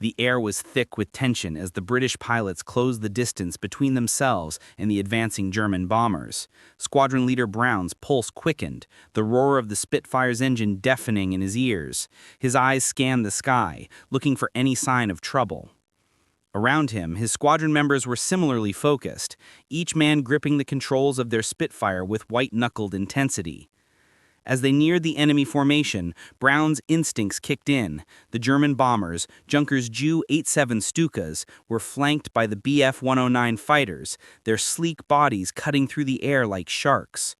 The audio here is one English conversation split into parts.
The air was thick with tension as the British pilots closed the distance between themselves and the advancing German bombers. Squadron Leader Brown's pulse quickened, the roar of the Spitfire's engine deafening in his ears. His eyes scanned the sky, looking for any sign of trouble. Around him, his squadron members were similarly focused, each man gripping the controls of their Spitfire with white-knuckled intensity. As they neared the enemy formation, Brown's instincts kicked in. The German bombers, Junkers Ju-87 Stukas, were flanked by the Bf-109 fighters, their sleek bodies cutting through the air like sharks.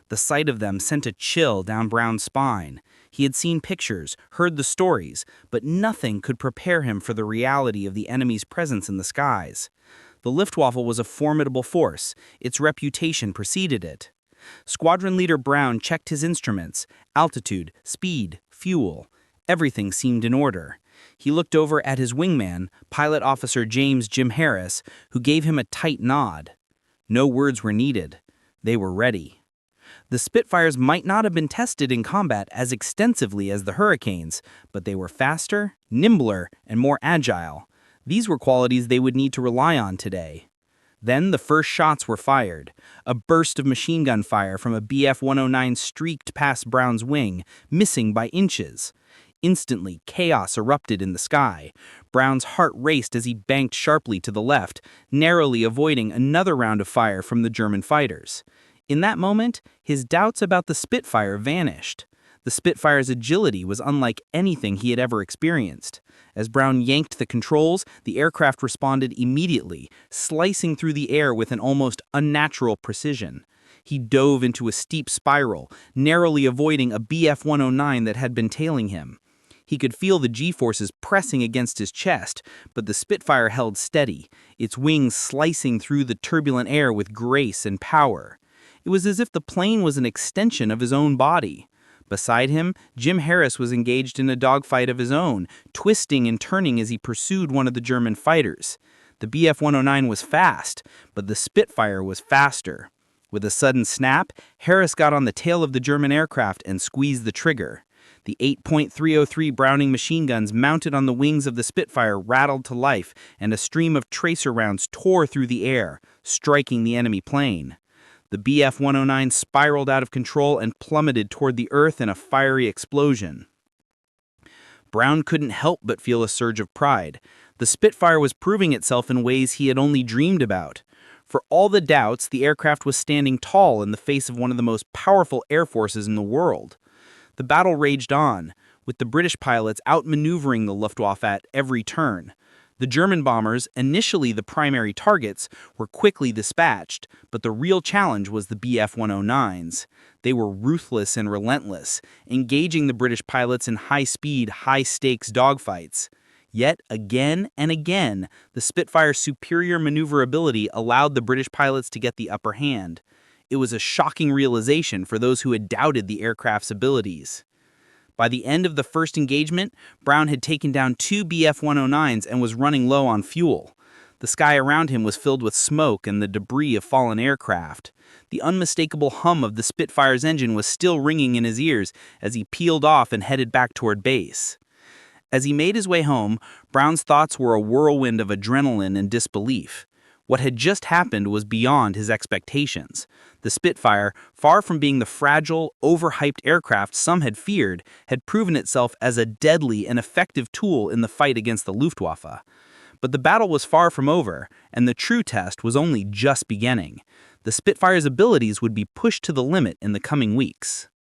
The sight of them sent a chill down Brown's spine. He had seen pictures, heard the stories, but nothing could prepare him for the reality of the enemy's presence in the skies. The Luftwaffe was a formidable force. Its reputation preceded it. Squadron Leader Brown checked his instruments, altitude, speed, fuel. Everything seemed in order. He looked over at his wingman, Pilot Officer James Jim Harris, who gave him a tight nod. No words were needed. They were ready. The Spitfires might not have been tested in combat as extensively as the Hurricanes, but they were faster, nimbler, and more agile. These were qualities they would need to rely on today. Then the first shots were fired. A burst of machine gun fire from a Bf-109 streaked past Brown's wing, missing by inches. Instantly, chaos erupted in the sky. Brown's heart raced as he banked sharply to the left, narrowly avoiding another round of fire from the German fighters. In that moment, his doubts about the Spitfire vanished. The Spitfire's agility was unlike anything he had ever experienced. As Brown yanked the controls, the aircraft responded immediately, slicing through the air with an almost unnatural precision. He dove into a steep spiral, narrowly avoiding a Bf-109 that had been tailing him. He could feel the G-forces pressing against his chest, but the Spitfire held steady, its wings slicing through the turbulent air with grace and power. It was as if the plane was an extension of his own body. Beside him, Jim Harris was engaged in a dogfight of his own, twisting and turning as he pursued one of the German fighters. The Bf-109 was fast, but the Spitfire was faster. With a sudden snap, Harris got on the tail of the German aircraft and squeezed the trigger. The 8.303 Browning machine guns mounted on the wings of the Spitfire rattled to life, and a stream of tracer rounds tore through the air, striking the enemy plane. The Bf-109 spiraled out of control and plummeted toward the earth in a fiery explosion. Brown couldn't help but feel a surge of pride. The Spitfire was proving itself in ways he had only dreamed about. For all the doubts, the aircraft was standing tall in the face of one of the most powerful air forces in the world. The battle raged on, with the British pilots outmaneuvering the Luftwaffe at every turn. The German bombers, initially the primary targets, were quickly dispatched, but the real challenge was the Bf-109s. They were ruthless and relentless, engaging the British pilots in high-speed, high-stakes dogfights. Yet, again and again, the Spitfire's superior maneuverability allowed the British pilots to get the upper hand. It was a shocking realization for those who had doubted the aircraft's abilities. By the end of the first engagement, Brown had taken down 2 Bf-109s and was running low on fuel. The sky around him was filled with smoke and the debris of fallen aircraft. The unmistakable hum of the Spitfire's engine was still ringing in his ears as he peeled off and headed back toward base. As he made his way home, Brown's thoughts were a whirlwind of adrenaline and disbelief. What had just happened was beyond his expectations. The Spitfire, far from being the fragile, overhyped aircraft some had feared, had proven itself as a deadly and effective tool in the fight against the Luftwaffe. But the battle was far from over, and the true test was only just beginning. The Spitfire's abilities would be pushed to the limit in the coming weeks.